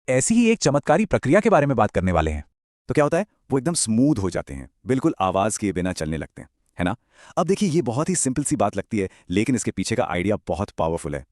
ऐसी ही एक चमत्कारी प्रक्रिया के बारे में बात करने वाले हैं। तो क्या होता है, वो एकदम स्मूथ हो जाते हैं, बिल्कुल आवाज किए बिना चलने लगते हैं, है ना। अब देखिए, ये बहुत ही सिंपल सी बात लगती है, लेकिन इसके पीछे का आइडिया बहुत पावरफुल है।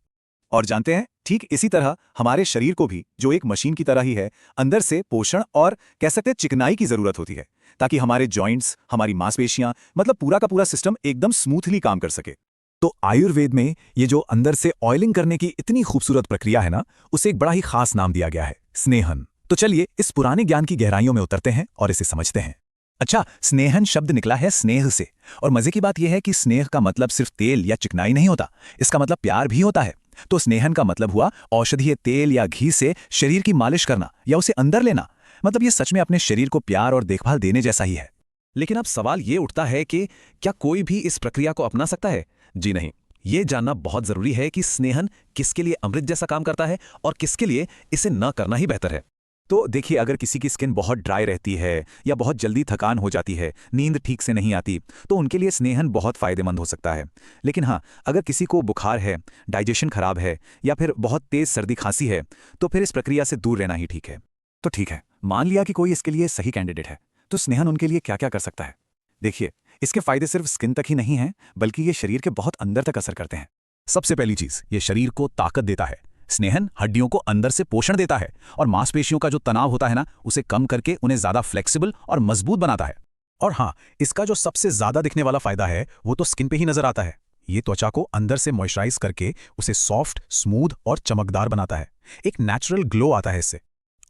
और जानते हैं, ठीक इसी तरह हमारे शरीर को भी, जो एक मशीन की तरह ही है, अंदर से पोषण और कह सकते हैं चिकनाई की जरूरत होती है, ताकि हमारे जॉइंट्स, हमारी मांसपेशियां, मतलब पूरा का पूरा सिस्टम एकदम स्मूथली काम कर सके। तो आयुर्वेद में ये जो अंदर से ऑयलिंग करने की इतनी खूबसूरत प्रक्रिया है ना, उसे एक बड़ा ही खास नाम दिया गया है, स्नेहन। तो चलिए इस पुराने ज्ञान की गहराइयों में उतरते हैं और इसे समझते हैं। अच्छा, स्नेहन शब्द निकला है स्नेह से, और मजे की बात यह है कि स्नेह का मतलब सिर्फ तेल या चिकनाई नहीं होता, इसका मतलब प्यार भी होता है। तो स्नेहन का मतलब हुआ औषधीय तेल या घी से शरीर की मालिश करना या उसे अंदर लेना। मतलब ये सच में अपने शरीर को प्यार और देखभाल देने जैसा ही है। लेकिन अब सवाल ये उठता है कि क्या कोई भी इस प्रक्रिया को अपना सकता है? जी नहीं। ये जानना बहुत जरूरी है कि स्नेहन किसके लिए अमृत जैसा काम करता है और किसके लिए इसे न करना ही बेहतर है। तो देखिए, अगर किसी की स्किन बहुत ड्राई रहती है या बहुत जल्दी थकान हो जाती है, नींद ठीक से नहीं आती, तो उनके लिए स्नेहन बहुत फायदेमंद हो सकता है। लेकिन हाँ, अगर किसी को बुखार है, डाइजेशन खराब है या फिर बहुत तेज सर्दी खांसी है, तो फिर इस प्रक्रिया से दूर रहना ही ठीक है। तो ठीक है, मान लिया कि कोई इसके लिए सही कैंडिडेट है, तो स्नेहन उनके लिए क्या क्या कर सकता है। देखिए, इसके फायदे सिर्फ स्किन तक ही नहीं हैं, बल्कि ये शरीर के बहुत अंदर तक असर करते हैं। सबसे पहली चीज, ये शरीर को ताकत देता है। स्नेहन हड्डियों को अंदर से पोषण देता है और मांसपेशियों का जो तनाव होता है ना, उसे कम करके उन्हें ज्यादा फ्लेक्सिबल और मजबूत बनाता है। और हाँ, इसका जो सबसे ज्यादा दिखने वाला फायदा है, वो तो स्किन पे ही नजर आता है। ये त्वचा को अंदर से मॉइस्चराइज करके उसे सॉफ्ट, स्मूथ और चमकदार बनाता है। एक नेचुरल ग्लो आता है इससे।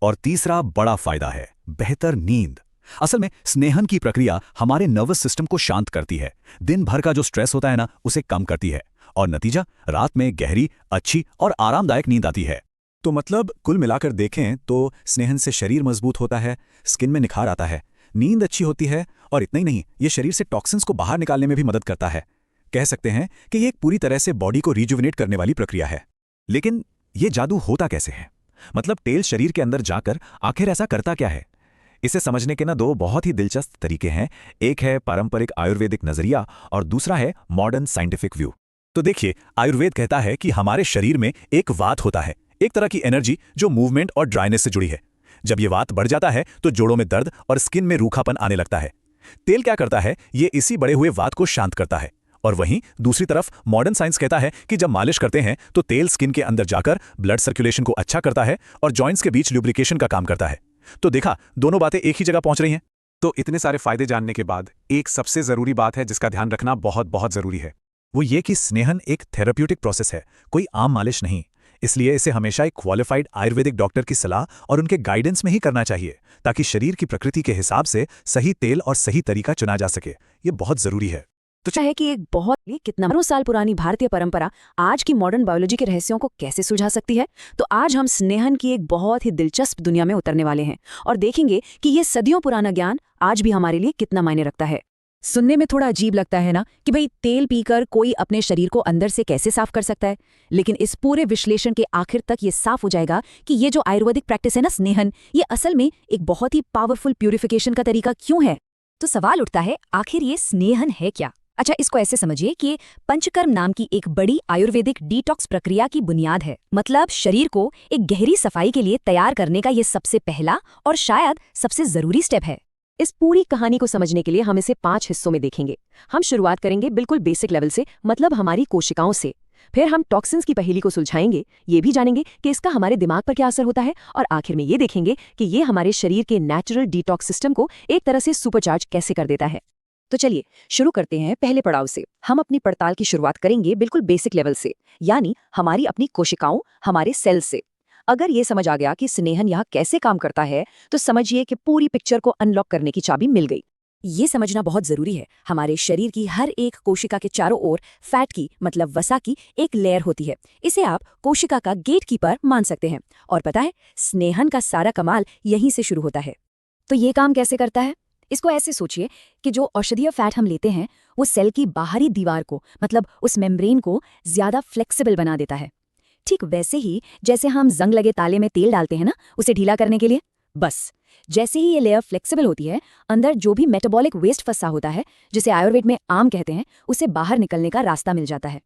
और तीसरा बड़ा फायदा है बेहतर नींद। असल में स्नेहन की प्रक्रिया हमारे नर्वस सिस्टम को शांत करती है, दिन भर का जो स्ट्रेस होता है ना, उसे कम करती है, और नतीजा, रात में गहरी, अच्छी और आरामदायक नींद आती है। तो मतलब कुल मिलाकर देखें तो स्नेहन से शरीर मजबूत होता है, स्किन में निखार आता है, नींद अच्छी होती है, और इतना ही नहीं, ये शरीर से टॉक्सिन्स को बाहर निकालने में भी मदद करता है। कह सकते हैं कि ये एक पूरी तरह से बॉडी को रिजुविनेट करने वाली प्रक्रिया है। लेकिन ये जादू होता कैसे है? मतलब तेल शरीर के अंदर जाकर आखिर ऐसा करता क्या है? इसे समझने के ना दो बहुत ही दिलचस्प तरीके हैं। एक है पारंपरिक आयुर्वेदिक नजरिया और दूसरा है मॉडर्न साइंटिफिक व्यू। तो देखिए, आयुर्वेद कहता है कि हमारे शरीर में एक वात होता है, एक तरह की एनर्जी जो मूवमेंट और ड्राइनेस से जुड़ी है। जब ये वात बढ़ जाता है तो जोड़ों में दर्द और स्किन में रूखापन आने लगता है। तेल क्या करता है, ये इसी बढ़े हुए वात को शांत करता है। और वहीं दूसरी तरफ मॉडर्न साइंस कहता है कि जब मालिश करते हैं तो तेल स्किन के अंदर जाकर ब्लड सर्कुलेशन को अच्छा करता है और जॉइंट्स के बीच ल्यूब्रिकेशन का काम करता है। तो देखा, दोनों बातें एक ही जगह पहुंच रही हैं। तो इतने सारे फायदे जानने के बाद एक सबसे जरूरी बात है जिसका ध्यान रखना बहुत बहुत जरूरी है। वो ये कि स्नेहन एक थेराप्यूटिक प्रोसेस है, कोई आम मालिश नहीं। इसलिए इसे हमेशा एक क्वालिफाइड आयुर्वेदिक डॉक्टर की सलाह और उनके गाइडेंस में ही करना चाहिए, ताकि शरीर की प्रकृति के हिसाब से सही तेल और सही तरीका चुना जा सके। ये बहुत जरूरी है। तो है कि एक बहुत कितना साल पुरानी भारतीय परंपरा आज की मॉडर्न बायोलॉजी के रहस्यों को कैसे सुलझा सकती है। तो आज हम स्नेहन की एक बहुत ही दिलचस्प दुनिया में उतरने वाले हैं और देखेंगे कि ये सदियों पुराना ज्ञान आज भी हमारे लिए कितना मायने रखता है। सुनने में थोड़ा अजीब लगता है ना कि भाई तेल पीकर कोई अपने शरीर को अंदर से कैसे साफ कर सकता है, लेकिन इस पूरे विश्लेषण के आखिर तक ये साफ हो जाएगा कि ये जो आयुर्वेदिक प्रैक्टिस है ना स्नेहन, ये असल में एक बहुत ही पावरफुल प्यूरिफिकेशन का तरीका क्यों है। तो सवाल उठता है, आखिर ये स्नेहन है क्या? अच्छा, इसको ऐसे समझिए कि पंचकर्म नाम की एक बड़ी आयुर्वेदिक डिटॉक्स प्रक्रिया की बुनियाद है। मतलब शरीर को एक गहरी सफाई के लिए तैयार करने का ये सबसे पहला और शायद सबसे जरूरी स्टेप है। इस पूरी कहानी को समझने के लिए हम इसे 5 हिस्सों में देखेंगे। हम शुरुआत करेंगे बिल्कुल बेसिक लेवल से, मतलब हमारी कोशिकाओं से। फिर हम टॉक्सिन्स की पहेली को सुलझाएंगे, ये भी जानेंगे कि इसका हमारे दिमाग पर क्या असर होता है, और आखिर में ये देखेंगे कि ये हमारे शरीर के नेचुरल डिटॉक्स सिस्टम को एक तरह से सुपरचार्ज कैसे कर देता है। तो चलिए शुरू करते हैं पहले पड़ाव से। हम अपनी पड़ताल की शुरुआत करेंगे बिल्कुल बेसिक लेवल से, यानी हमारी अपनी कोशिकाओं, हमारे सेल्स से। अगर ये समझ आ गया कि स्नेहन यहाँ कैसे काम करता है, तो समझिए कि पूरी पिक्चर को अनलॉक करने की चाबी मिल गई। ये समझना बहुत जरूरी है, हमारे शरीर की हर एक कोशिका के चारों ओर फैट की, मतलब वसा की एक लेयर होती है। इसे आप कोशिका का गेटकीपर मान सकते हैं। और पता है, स्नेहन का सारा कमाल यहीं से शुरू होता है। तो ये काम कैसे करता है? इसको ऐसे सोचिए कि जो औषधीय फैट हम लेते हैं वो सेल की बाहरी दीवार को, मतलब उस मेम्ब्रेन को ज्यादा फ्लेक्सिबल बना देता है। ठीक वैसे ही जैसे हम जंग लगे ताले में तेल डालते हैं ना, उसे ढीला करने के लिए। बस जैसे ही ये लेयर फ्लेक्सिबल होती है, अंदर जो भी मेटाबॉलिक वेस्ट फंसा होता है, जिसे आयुर्वेद में आम कहते हैं, उसे बाहर निकलने का रास्ता मिल जाता है।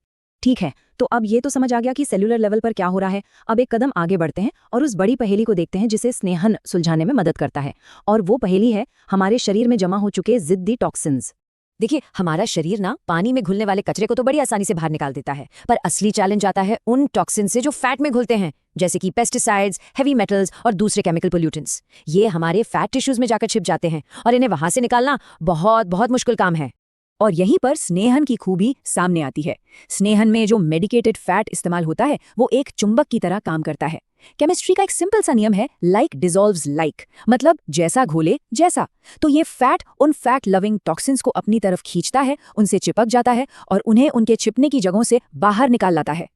ठीक है, तो अब ये तो समझ आ गया कि सेल्यूलर लेवल पर क्या हो रहा है। अब एक कदम आगे बढ़ते हैं और उस बड़ी पहेली को देखते हैं जिसे स्नेहन सुलझाने में मदद करता है। और वो पहेली है हमारे शरीर में जमा हो चुके जिद्दी टॉक्सिन्स। देखिए, हमारा शरीर ना पानी में घुलने वाले कचरे को तो बड़ी आसानी से बाहर निकाल देता है, पर असली चैलेंज आता है उन टॉक्सिन से जो फैट में घुलते हैं, जैसे कि पेस्टिसाइड्स, हेवी मेटल्स और दूसरे केमिकल पोल्यूटेंट्स। ये हमारे फैट टिश्यूज में जाकर छिप जाते हैं और इन्हें वहां से निकालना बहुत बहुत मुश्किल काम है। और यहीं पर स्नेहन की खूबी सामने आती है। स्नेहन में जो मेडिकेटेड फैट इस्तेमाल होता है वो एक चुंबक की तरह काम करता है। केमिस्ट्री का एक सिंपल सा नियम है, लाइक डिसॉल्व्स लाइक, मतलब जैसा घोले जैसा। तो ये फैट उन फैट लविंग टॉक्सिन्स को अपनी तरफ खींचता है, उनसे चिपक जाता है और उन्हें उनके छिपने की जगहों से बाहर निकाल लाता है।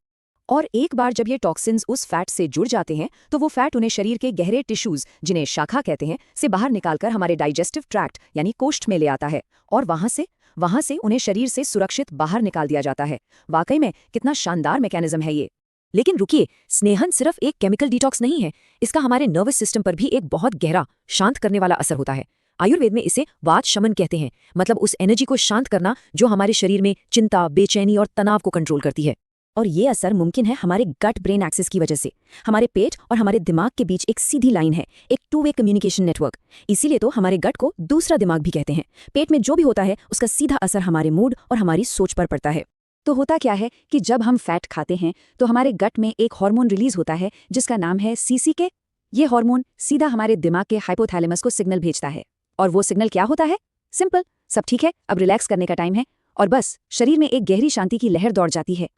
और एक बार जब ये टॉक्सिन्स उस फैट से जुड़ जाते हैं तो वो फैट उन्हें शरीर के गहरे टिश्यूज, जिन्हें शाखा कहते हैं, से बाहर निकालकर हमारे डाइजेस्टिव ट्रैक्ट यानी कोष्ठ में ले आता है और वहां से उन्हें शरीर से सुरक्षित बाहर निकाल दिया जाता है। वाकई में कितना शानदार मैकेनिज्म है ये। लेकिन रुकिए, स्नेहन सिर्फ एक केमिकल डिटॉक्स नहीं है, इसका हमारे नर्वस सिस्टम पर भी एक बहुत गहरा, शांत करने वाला असर होता है। आयुर्वेद में इसे वात शमन कहते हैं, मतलब उस एनर्जी को शांत करना जो हमारे शरीर में चिंता, बेचैनी और तनाव को कंट्रोल करती है। और ये असर मुमकिन है हमारे गट ब्रेन एक्सिस की वजह से। हमारे पेट और हमारे दिमाग के बीच एक सीधी लाइन है, एक टू वे कम्युनिकेशन नेटवर्क। इसीलिए तो हमारे गट को दूसरा दिमाग भी कहते हैं। पेट में जो भी होता है उसका सीधा असर हमारे मूड और हमारी सोच पर पड़ता है। तो होता क्या है कि जब हम फैट खाते हैं तो हमारे गट में एक हार्मोन रिलीज होता है जिसका नाम है CCK। ये हार्मोन सीधा हमारे दिमाग के हाइपोथैलेमस को सिग्नल भेजता है। और वो सिग्नल क्या होता है? सिंपल, सब ठीक है, अब रिलैक्स करने का टाइम है। और बस शरीर में एक गहरी शांति की लहर दौड़ जाती है।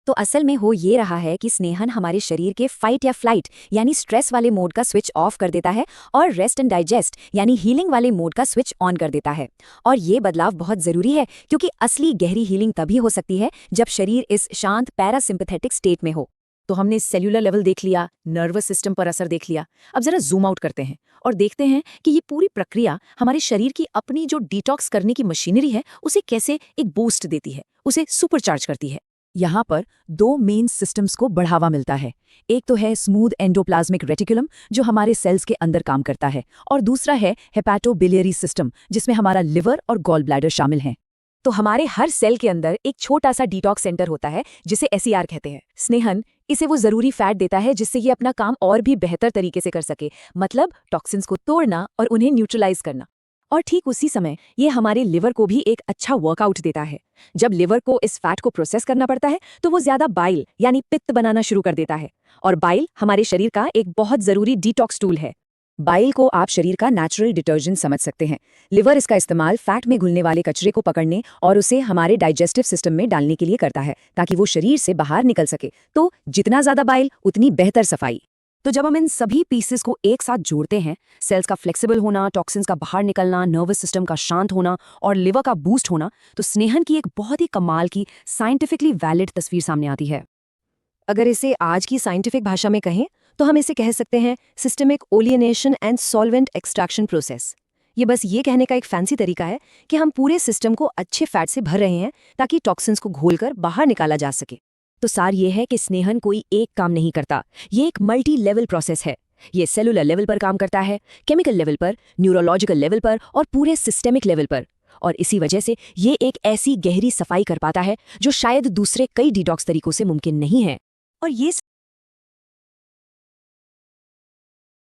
तो असल में हो ये रहा है कि स्नेहन हमारे शरीर के फाइट या फ्लाइट यानी स्ट्रेस वाले मोड का स्विच ऑफ कर देता है और रेस्ट एंड डाइजेस्ट यानी हीलिंग वाले मोड का स्विच ऑन कर देता है। और ये बदलाव बहुत जरूरी है क्योंकि असली गहरी हीलिंग तभी हो सकती है जब शरीर इस शांत पैरासिम्पैथेटिक स्टेट में हो। तो हमने सेल्यूलर लेवल देख लिया, नर्वस सिस्टम पर असर देख लिया। अब जरा जूम आउट करते हैं और देखते हैं कि ये पूरी प्रक्रिया हमारे शरीर की अपनी जो डिटॉक्स करने की मशीनरी है उसे कैसे एक बूस्ट देती है, उसे सुपरचार्ज करती है। यहाँ पर दो मेन सिस्टम्स को बढ़ावा मिलता है। एक तो है स्मूथ एंडोप्लाज्मिक रेटिकुलम जो हमारे सेल्स के अंदर काम करता है, और दूसरा है हेपाटोबिलियरी सिस्टम जिसमें हमारा लिवर और गॉल ब्लैडर शामिल हैं। तो हमारे हर सेल के अंदर एक छोटा सा डिटॉक्स सेंटर होता है जिसे SER कहते हैं। स्नेहन इसे वो जरूरी फैट देता है जिससे ये अपना काम और भी बेहतर तरीके से कर सके, मतलब टॉक्सिन्स को तोड़ना और उन्हें न्यूट्रलाइज करना। और ठीक उसी समय ये हमारे लिवर को भी एक अच्छा वर्कआउट देता है। जब लिवर को इस फैट को प्रोसेस करना पड़ता है तो वो ज्यादा बाइल यानी पित्त बनाना शुरू कर देता है। और बाइल हमारे शरीर का एक बहुत जरूरी डिटॉक्स टूल है। बाइल को आप शरीर का नेचुरल डिटर्जेंट समझ सकते हैं। लिवर इसका इस्तेमाल फैट में घुलने वाले कचरे को पकड़ने और उसे हमारे डाइजेस्टिव सिस्टम में डालने के लिए करता है ताकि वो शरीर से बाहर निकल सके। तो जितना ज्यादा बाइल उतनी बेहतर सफाई। तो जब हम इन सभी पीसेस को एक साथ जोड़ते हैं, सेल्स का फ्लेक्सिबल होना, टॉक्सिन्स का बाहर निकलना, नर्वस सिस्टम का शांत होना और लिवर का बूस्ट होना, तो स्नेहन की एक बहुत ही कमाल की साइंटिफिकली वैलिड तस्वीर सामने आती है। अगर इसे आज की साइंटिफिक भाषा में कहें तो हम इसे कह सकते हैं systemic oleination and solvent extraction process. ये बस ये कहने का एक फैंसी तरीका है कि हम पूरे सिस्टम को अच्छे फैट से भर रहे हैं ताकि टॉक्सिन्स को घोलकर बाहर निकाला जा सके। तो सार ये है कि स्नेहन कोई एक काम नहीं करता, ये एक मल्टी लेवल प्रोसेस है। ये सेलुलर लेवल पर काम करता है, केमिकल लेवल पर, न्यूरोलॉजिकल लेवल पर और पूरे सिस्टेमिक लेवल पर। और इसी वजह से ये एक ऐसी गहरी सफाई कर पाता है जो शायद दूसरे कई डिटॉक्स तरीकों से मुमकिन नहीं है। और ये